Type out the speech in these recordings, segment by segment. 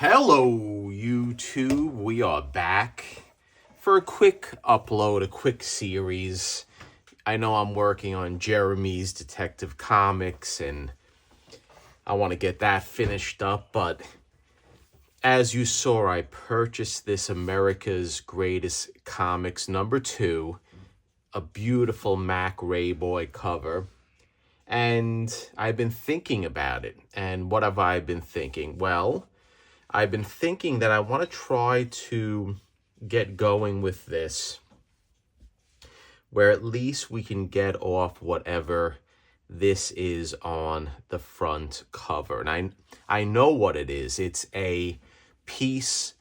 Hello, YouTube. We are back for a quick upload, a quick series. I know I'm working on Jeremy's Detective Comics, and I want to get that finished up. But as you saw, I purchased this America's Greatest Comics #2, a beautiful Mac Rayboy cover. And I've been thinking about it. And what have I been thinking? Well, I've been thinking that I want to try to get going with this, where at least we can get off whatever this is on the front cover. And I know what it is. It's a piece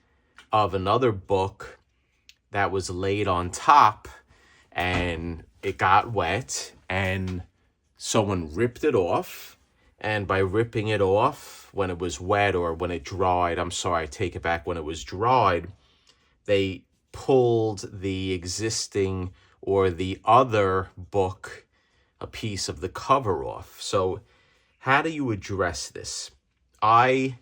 of another book that was laid on top, and it got wet, and someone ripped it off. And by ripping it off when it was wet, or when it dried, I'm sorry, I take it back, when it was dried, they pulled the existing or the other book, a piece of the cover off. So how do you address this? I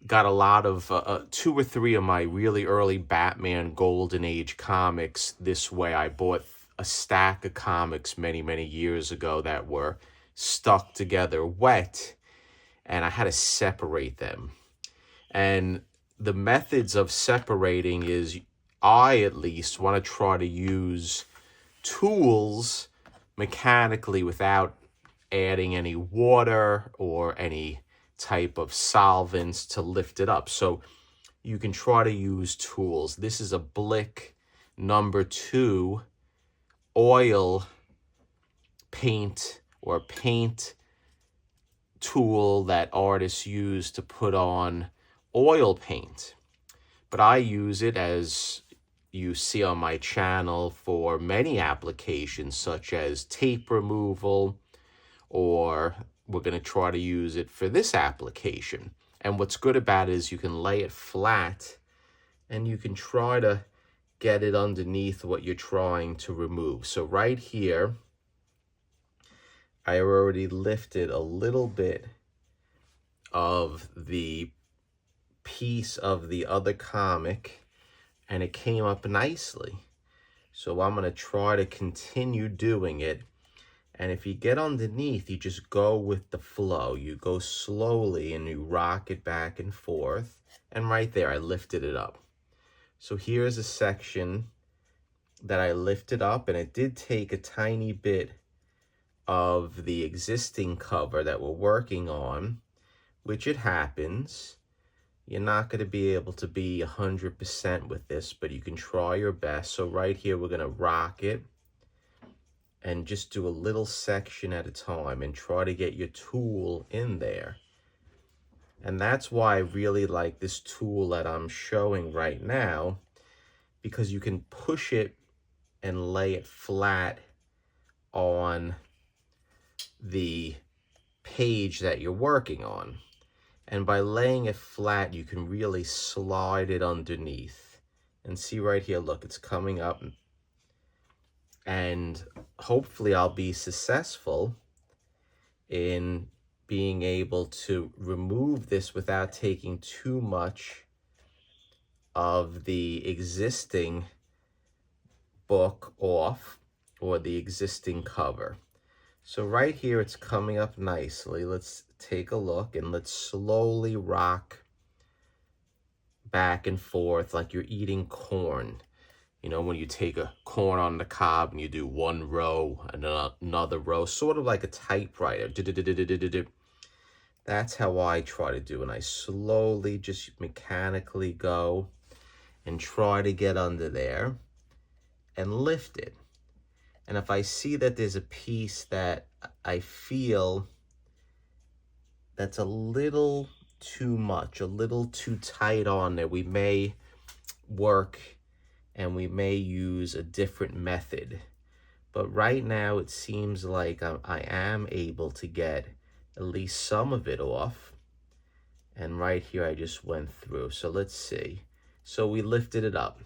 got a lot of 2 or 3 of my really early Batman Golden Age comics this way. I bought a stack of comics many years ago that were stuck together wet, and I had to separate them. And the methods of separating is, I at least want to try to use tools mechanically without adding any water or any type of solvents to lift it up. So you can try to use tools. This is a Blick #2 oil paint or paint tool that artists use to put on oil paint. But I use it, as you see on my channel, for many applications such as tape removal, or we're going to try to use it for this application. And what's good about it is you can lay it flat and you can try to get it underneath what you're trying to remove. So right here, I already lifted a little bit of the piece of the other comic, and it came up nicely. So I'm going to try to continue doing it. And if you get underneath, you just go with the flow. You go slowly and you rock it back and forth. And right there, I lifted it up. So here's a section that I lifted up, and it did take a tiny bit of the existing cover that we're working on, which it happens. You're not going to be able to be 100% with this, but you can try your best. So right here, we're going to rock it and just do a little section at a time and try to get your tool in there. And that's why I really like this tool that I'm showing right now, because you can push it and lay it flat on the page that you're working on. And by laying it flat, you can really slide it underneath. And see right here, look, it's coming up. And hopefully I'll be successful in being able to remove this without taking too much of the existing book off, or the existing cover. So right here, it's coming up nicely. Let's take a look, and let's slowly rock back and forth like you're eating corn. You know, when you take a corn on the cob and you do one row and another row, sort of like a typewriter. That's how I try to do. And I slowly just mechanically go and try to get under there and lift it. And if I see that there's a piece that I feel that's a little too much, a little too tight on there, we may work and we may use a different method. But right now, it seems like I am able to get at least some of it off. And right here, I just went through. So let's see. So we lifted it up.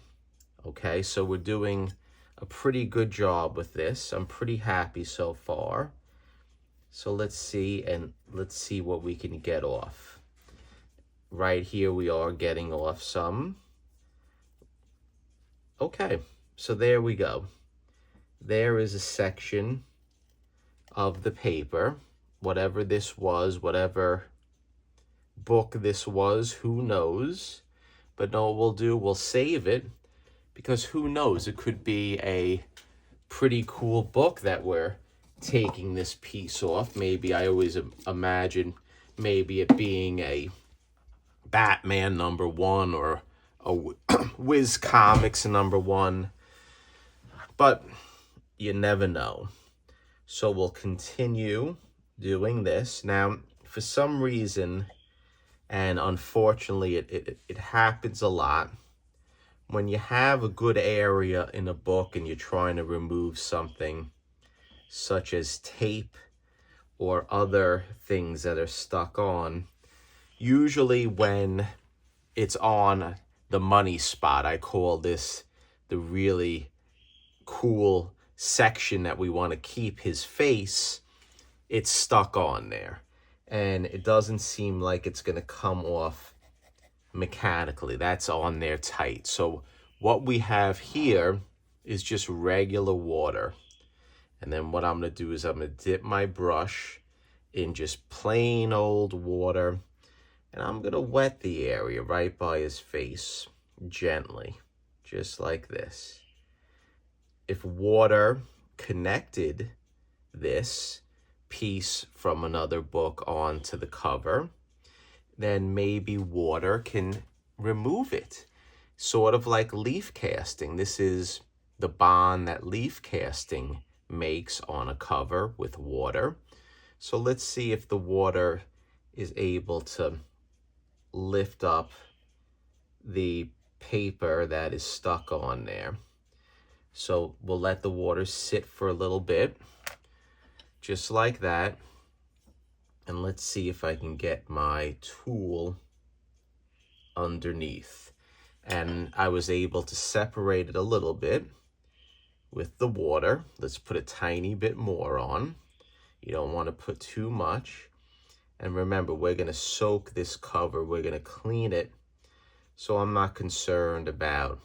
Okay, so we're doing a pretty good job with this. I'm pretty happy so far. So let's see what we can get off. right here we are getting off some. Okay, so there we go. There is a section of the paper, whatever this was, whatever book this was, who knows? But no, what we'll do, we'll save it, because who knows, it could be a pretty cool book that we're taking this piece off. Maybe I always imagine maybe it being a Batman #1 or a Wiz Comics #1, but you never know. So we'll continue doing this. Now, for some reason, and unfortunately it happens a lot, when you have a good area in a book and you're trying to remove something such as tape or other things that are stuck on, usually when it's on the money spot, I call this the really cool section that we want to keep his face, it's stuck on there. And it doesn't seem like it's going to come off mechanically. That's on there tight. So what we have here is just regular water. And then what I'm going to do is I'm going to dip my brush in just plain old water. And I'm going to wet the area right by his face gently, just like this. If water connected this piece from another book onto the cover, then maybe water can remove it. Sort of like leaf casting. This is the bond that leaf casting makes on a cover with water. So let's see if the water is able to lift up the paper that is stuck on there. So we'll let the water sit for a little bit, just like that. And let's see if I can get my tool underneath. And I was able to separate it a little bit with the water. Let's put a tiny bit more on. You don't want to put too much. And remember, we're going to soak this cover. We're going to clean it. So I'm not concerned about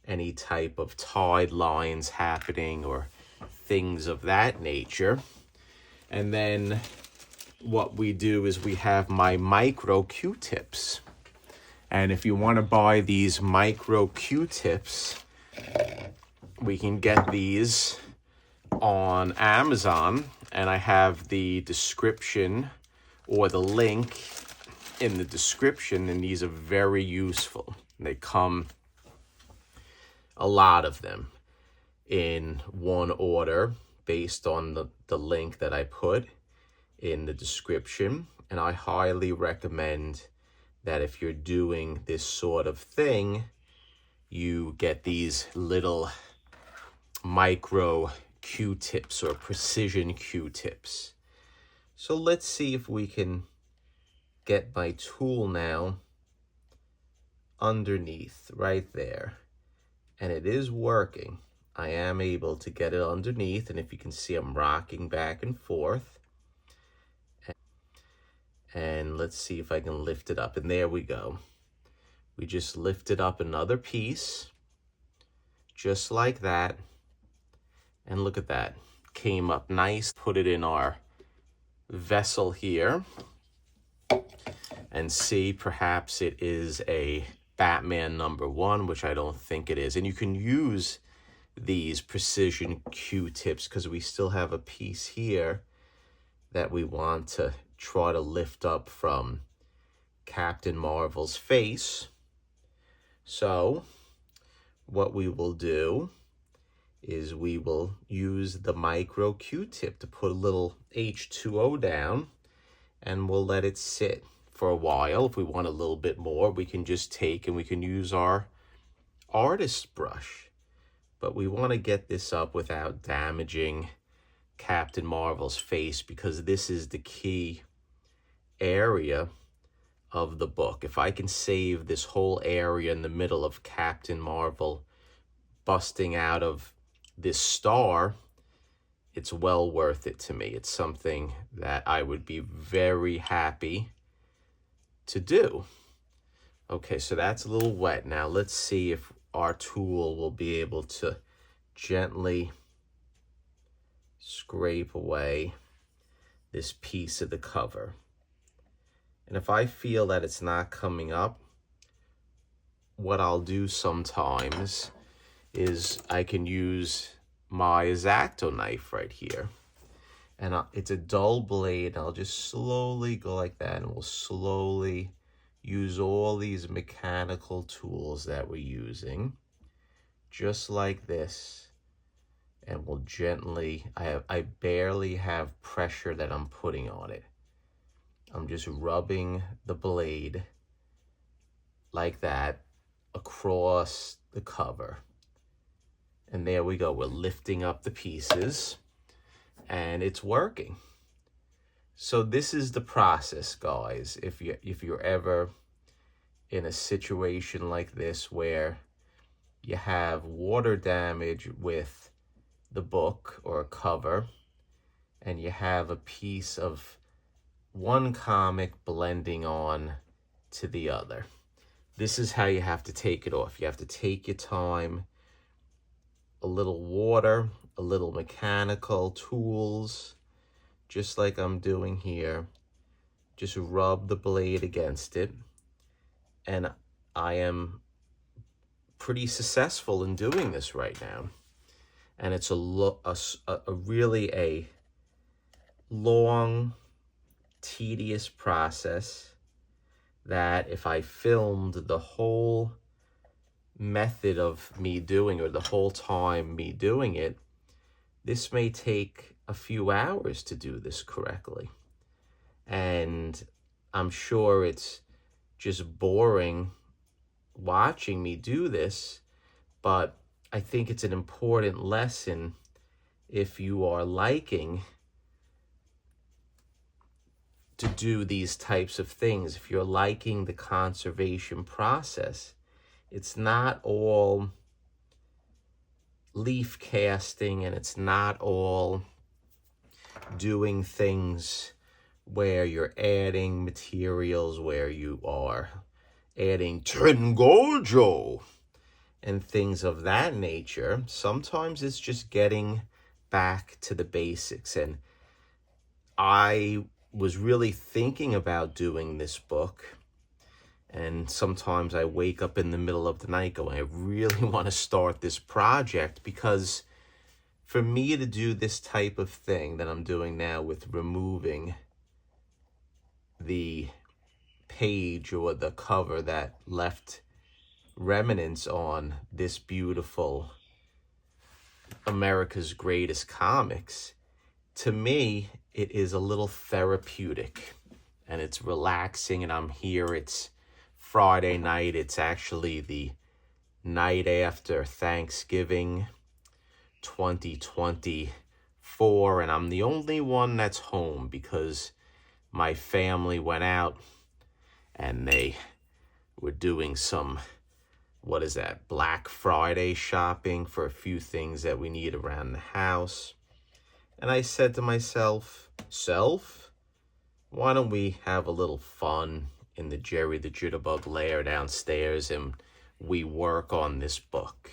any type of tide lines happening or things of that nature. And then what we do is we have my micro Q-tips. And if you want to buy these micro Q-tips, we can get these on Amazon. And I have the description or the link in the description, and these are very useful. They come, a lot of them, in one order based on the link that I put in the description. And I highly recommend that if you're doing this sort of thing, you get these little micro Q-tips or precision Q-tips. So let's see if we can get my tool now underneath right there. And it is working. I am able to get it underneath, and if you can see, I'm rocking back and forth. And let's see if I can lift it up. And there we go. We just lifted up another piece, just like that. And look at that. Came up nice. Put it in our vessel here. And see, perhaps it is a Batman #1, which I don't think it is. And you can use these precision Q-tips because we still have a piece here that we want to try to lift up from Captain Marvel's face. So what we will do is we will use the micro Q-tip to put a little H2O down, and we'll let it sit for a while. If we want a little bit more, we can just take and we can use our artist brush. But we want to get this up without damaging Captain Marvel's face, because this is the key area of the book. If I can save this whole area in the middle of Captain Marvel busting out of this star, it's well worth it to me. It's something that I would be very happy to do. Okay, so that's a little wet. Now let's see if our tool will be able to gently scrape away this piece of the cover. And if I feel that it's not coming up, what I'll do sometimes is I can use my X-Acto knife right here. And it's a dull blade. I'll just slowly go like that, and we'll slowly use all these mechanical tools that we're using, just like this. And we'll gently, I barely have pressure that I'm putting on it. I'm just rubbing the blade like that across the cover. And there we go. We're lifting up the pieces, and it's working. So this is the process, guys. If you're ever in a situation like this where you have water damage with the book or a cover, and you have a piece of one comic blending on to the other, this is how you have to take it off. You have to take your time, a little water, a little mechanical tools, just like I'm doing here. Just rub the blade against it. And I am pretty successful in doing this right now. And it's really a long, tedious process that if I filmed the whole method of me doing, or the whole time me doing it, this may take a few hours to do this correctly. And I'm sure it's just boring watching me do this, but I think it's an important lesson if you are liking to do these types of things. If you're liking the conservation process, it's not all leaf casting, and it's not all doing things where you're adding materials, where you are adding Tringojo and things of that nature. Sometimes it's just getting back to the basics. And I was really thinking about doing this book, and sometimes I wake up in the middle of the night going, I really want to start this project, because for me to do this type of thing that I'm doing now with removing the page or the cover that left remnants on this beautiful America's Greatest Comics, to me, it is a little therapeutic, and it's relaxing. And I'm here, it's Friday night. It's actually the night after Thanksgiving 2024, and I'm the only one that's home because my family went out and they were doing some, Black Friday shopping for a few things that we need around the house. And I said to myself, why don't we have a little fun in the Jerry the Jitterbug lair downstairs, and we work on this book.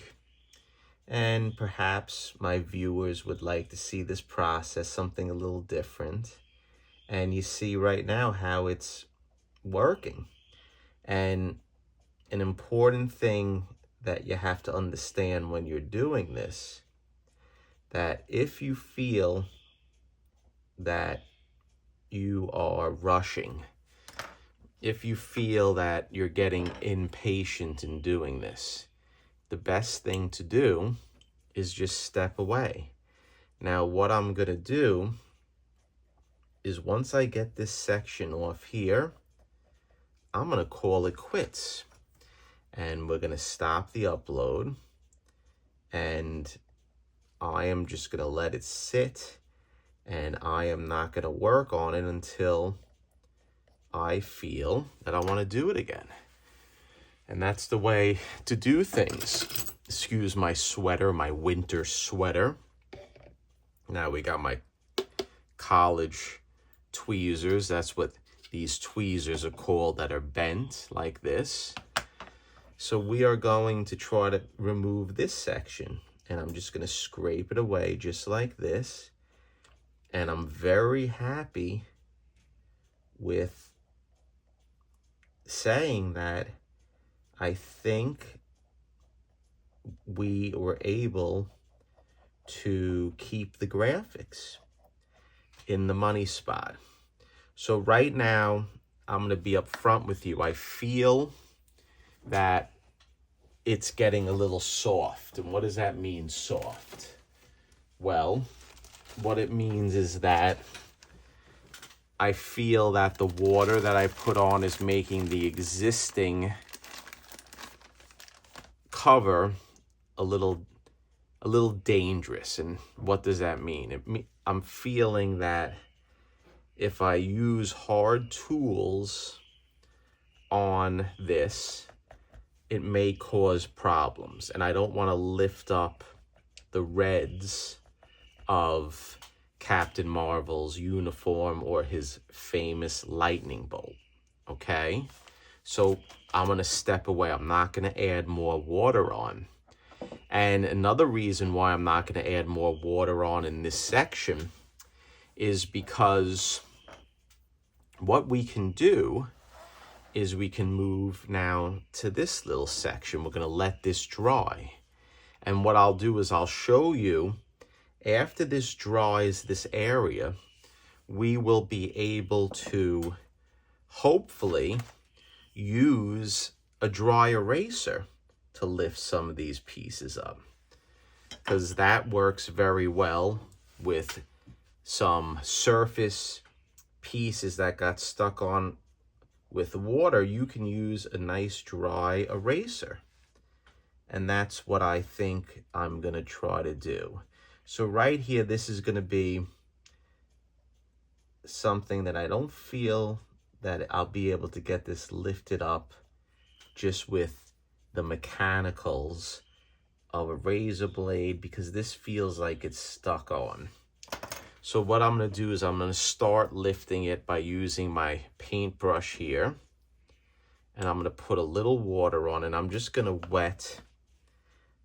And perhaps my viewers would like to see this process, something a little different. And you see right now how it's working. And an important thing that you have to understand when you're doing this, that if you feel that you are rushing, if you feel that you're getting impatient in doing this, the best thing to do is just step away. Now, what I'm going to do is, once I get this section off here, I'm going to call it quits. And we're going to stop the upload. And I am just going to let it sit. And I am not going to work on it until I feel that I want to do it again. And that's the way to do things. Excuse my sweater, my winter sweater. Now we got my college tweezers. That's what these tweezers are called, that are bent like this. So we are going to try to remove this section, and I'm just going to scrape it away just like this. And I'm very happy with saying that I think we were able to keep the graphics in the money spot. So right now, I'm going to be upfront with you. I feel that it's getting a little soft. And what does that mean, soft? Well, what it means is that I feel that the water that I put on is making the existing cover a little dangerous. And what does that mean? I'm feeling that if I use hard tools on this, it may cause problems. And I don't want to lift up the reds of Captain Marvel's uniform or his famous lightning bolt, okay? So I'm going to step away. I'm not going to add more water on. And another reason why I'm not going to add more water on in this section is because what we can do is we can move now to this little section. We're going to let this dry. And what I'll do is I'll show you, after this dries, this area, we will be able to hopefully use a dry eraser to lift some of these pieces up, because that works very well with some surface pieces that got stuck on with water. You can use a nice dry eraser, and that's what I think I'm going to try to do. So right here, this is going to be something that I don't feel that I'll be able to get this lifted up just with the mechanicals of a razor blade, because this feels like it's stuck on. So what I'm going to do is I'm going to start lifting it by using my paintbrush here. And I'm going to put a little water on, and I'm just going to wet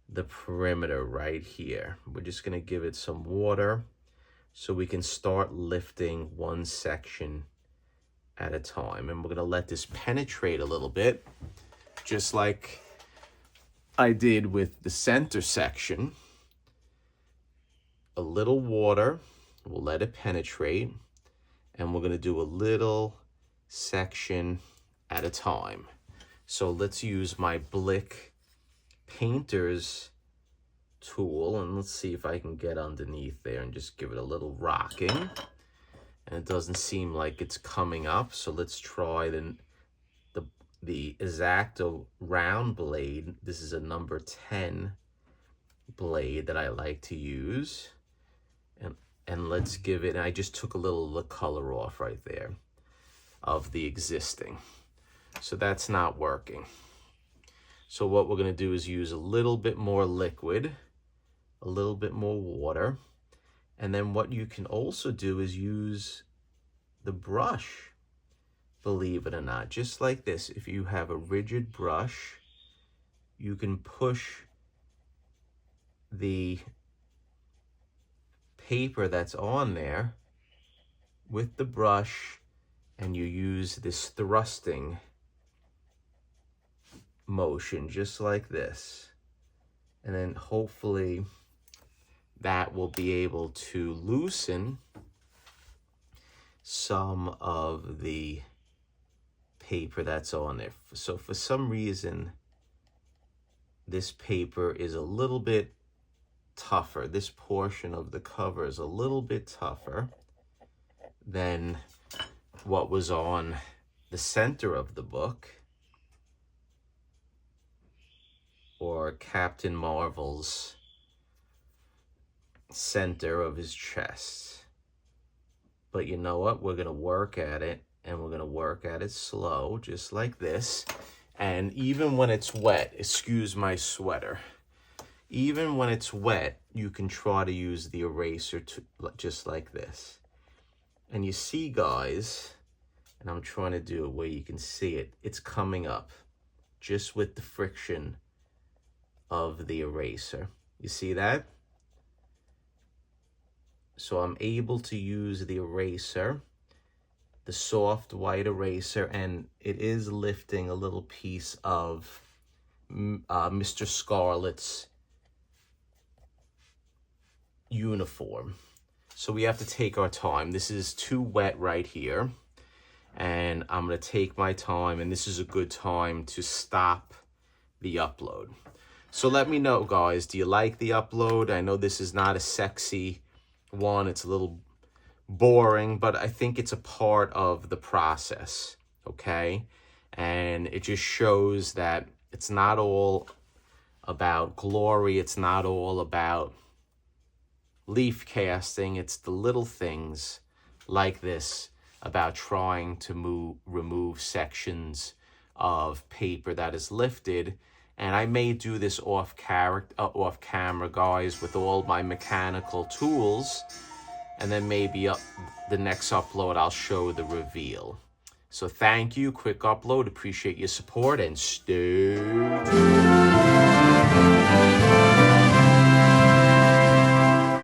the perimeter right here. We're just going to give it some water so we can start lifting one section at a time. And we're going to let this penetrate a little bit, just like I did with the center section. A little water, we'll let it penetrate, and we're going to do a little section at a time. So let's use my Blick painter's tool, and let's see if I can get underneath there and just give it a little rocking. And it doesn't seem like it's coming up, so let's try the X-Acto round blade. This is a number 10 blade that I like to use. And let's give it, and I just took a little of the color off right there of the existing. So that's not working. So what we're going to do is use a little bit more liquid, a little bit more water. And then what you can also do is use the brush, believe it or not, just like this. If you have a rigid brush, you can push the paper that's on there with the brush, and you use this thrusting motion just like this. And then hopefully that will be able to loosen some of the paper that's on there. So for some reason, this paper is a little bit tougher. This portion of the cover is a little bit tougher than what was on the center of the book, or Captain Marvel's center of his chest. But you know what? We're going to work at it, and we're going to work at it slow, just like this. And even when it's wet, excuse my sweater, even when it's wet, you can try to use the eraser to, just like this. And you see, guys, And I'm trying to do it where you can see it. It's coming up just with the friction of the eraser. You see that? So I'm able to use the eraser, the soft white eraser, and it is lifting a little piece of Mr. Scarlet's uniform. So we have to take our time. This is too wet right here. And I'm going to take my time, and this is a good time to stop the upload. So let me know, guys, do you like the upload? I know this is not a sexy one. It's a little boring, but I think it's a part of the process, okay? And it just shows that it's not all about glory. It's not all about leaf casting. It's the little things like this about trying to remove sections of paper that is lifted. And I may do this off camera, guys, with all my mechanical tools. And then maybe the next upload, I'll show the reveal. So thank you, quick upload. Appreciate your support, and stay tuned.